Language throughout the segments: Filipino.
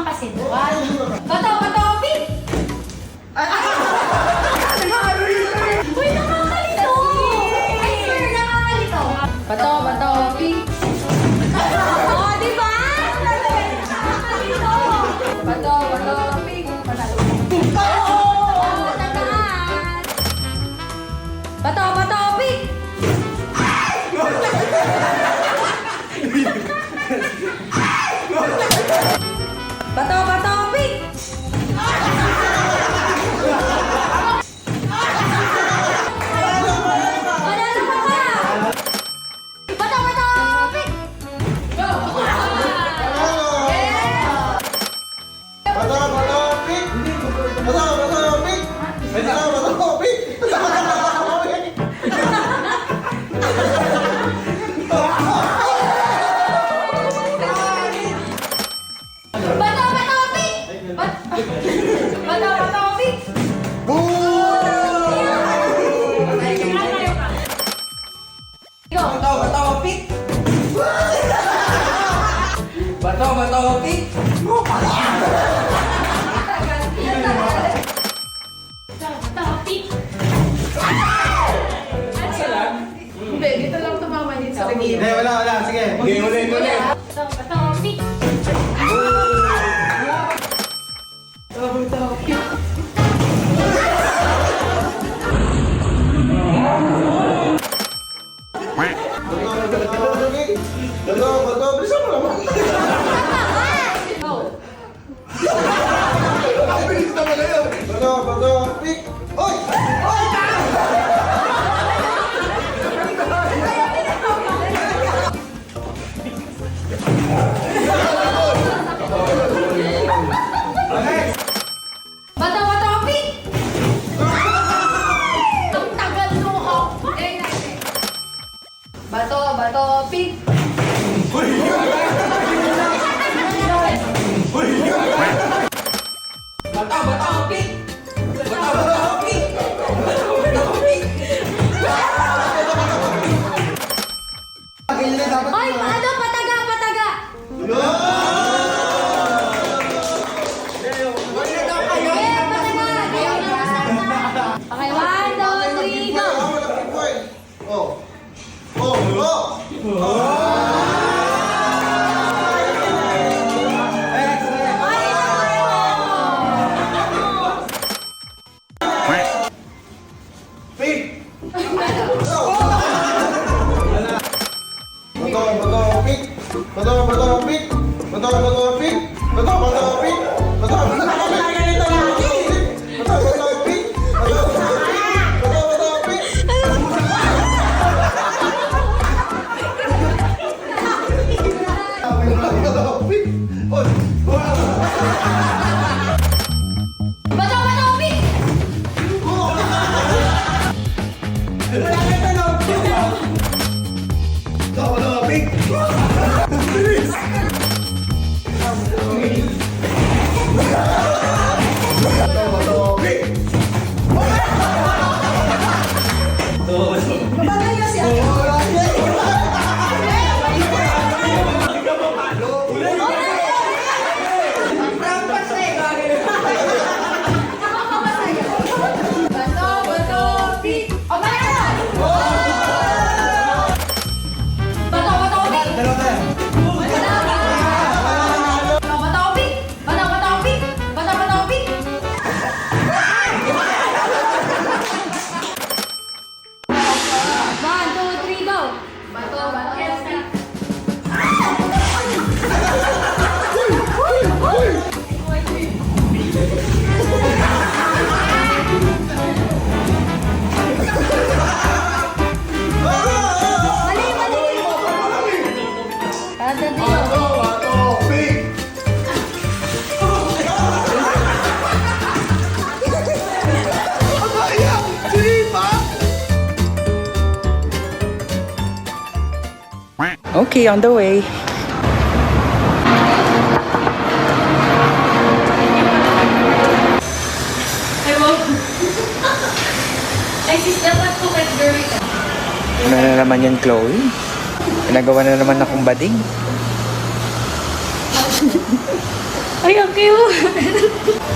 kasensual. Bato, bato, pink! Uy, nakakalito! I swear, nakakalito! Bato, bato, pink! Oh, di ba? Nakakalito! Bato, bato, pink! Bato, bato, pink! Bato, bato, pink! Manalo ka pa! Bato, bato, pink! Bato, bato, pink! Bato, bato, pink! Go! Bato, pik. Hindi, dito lang tumama dito sa Hindi, gilid. wala. Sige. Game ulit. Bilisan mo naman. Bilis naman na yun. Bato, pik. Oy! Bato, bato, pink! Ang tagal mo, oh! Bato, bato, pink! Bato, pik. Bato, pik. Bato, pik. Ay, ano? Pataga, pataga! Eh, pataga! Okay, 1, 2, 3, go! Bato, bato, pink! Bato, bato, pink! O, meron! Bato, bato, pink! Bato, bato, pink! Bato, bato, pink! Bato, bato, pink! One, two, three, go! Bato, bato, pink! Mali, mali! Kada dito. Okay, on the way. Ay, sis, dapat po kat girl ka. Ano na naman yan, Chloe? Pinagawa na naman akong bading. Ay, ang cute.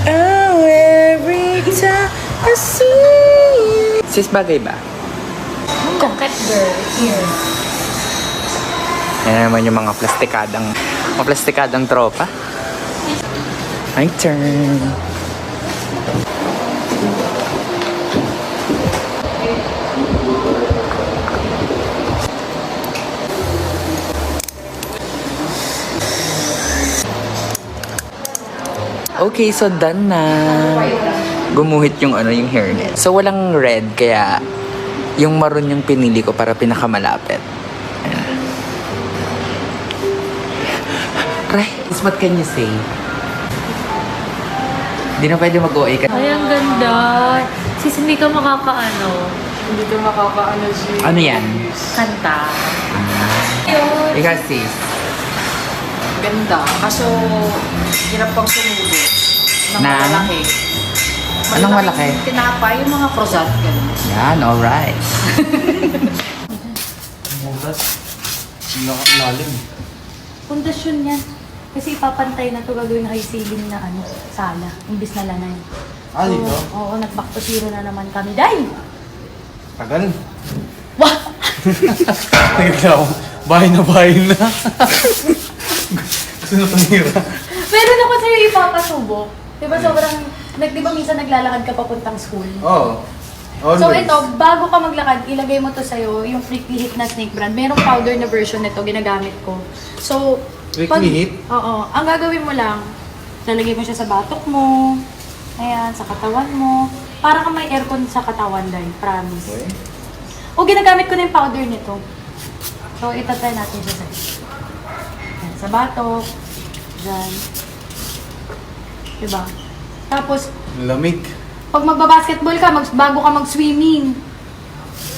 Oh, every time I see you. Sis, bagay ba? Coquette girl. Here. Yan naman yung mga plastikadang tropa. My turn. Okay, so done na. Gumuhit yung yung hairnet. So walang red, kaya yung maroon yung pinili ko para pinakamalapit. Ayan. Ray, what can you say? Di na pwede mag-OA ka. Ay, ang ganda. Sis, hindi ka makakaano. Hindi ka makakaano si... Ano yan? Kanta. Ikaw, sis. Ganda. Kaso, hirap pang sumubo. Nang Na? malaki. Anong malaki? Tinapay, yung mga croissant. Ganun. Yan, alright. Lalim. Pundasyon yan. Kasi ipapantay na to gagawin high ceiling na sala. Imbis na lanay. Ah, dito? Oo, nag-back to zero na naman kami. Day! Tagal. Wah! Naglaw. Bahay na. Gusto na tumira. Meron ako sa'yo ipapasubok. Diba sobrang, diba minsan naglalakad ka papuntang school? Oo. Always. So ito, bago ka maglakad, ilagay mo to sa'yo, yung Prickly Heat na snake brand. Merong powder na version nito, ginagamit ko. So, Prickly Heat? Oo. Ang gagawin mo lang, lalagay mo siya sa batok mo, ayan, sa katawan mo. Para kang may aircon sa katawan, dahil, promise. Okay. O, ginagamit ko na yung powder nito. So, itatry natin siya sa ayan, sa batok, dyan. Diba? Tapos, Lamig. pag magbabasketball ka, bago ka mag-swimming,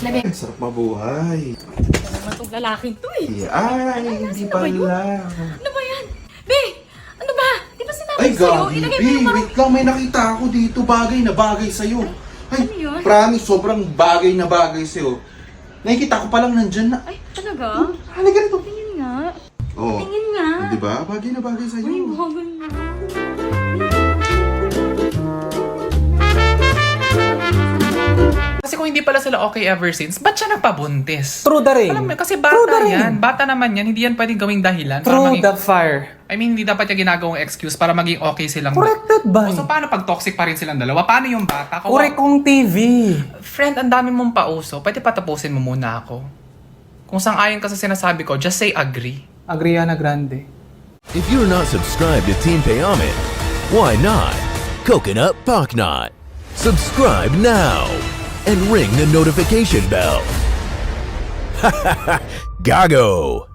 lagay. Sarap mabuhay. Naman itong lalaking to eh. Ay, hindi pala. Ano ba yan? Be! Ano ba? Di ba sinabi Ay, sa'yo? Gabi. Ilagay mo yung Wait lang, may nakita ako dito. Bagay na bagay sa'yo. Ay, Ano yun? promise, sobrang bagay na bagay sa'yo. Nakikita ko palang nandyan na. Ay, talaga? Halika rito. Tingin nga. Oo. Tingin nga. Di ba? Bagay na bagay sa'yo. Uy, bagay na. Kasi kung hindi pala sila okay ever since, ba't siya nagpabuntis? True da rin. Alam mo, kasi True bata da rin. yan. Bata naman yan. Hindi yan pwedeng gawing dahilan. para True maging, that fire. I mean, hindi dapat yung ginagawang excuse para maging okay silang... Corrected ba? O, so paano pag toxic pa rin silang dalawa? Paano yung bata? Correct kong TV. Friend, ang dami mong pauso. Pwede patapusin mo muna ako. Kung sang-ayon ka sa sinasabi ko, just say agree. Agriana Grande. If you're not subscribed to Team Payomet, why not? Coconut Pocknot. Subscribe now and ring the notification bell. Gago!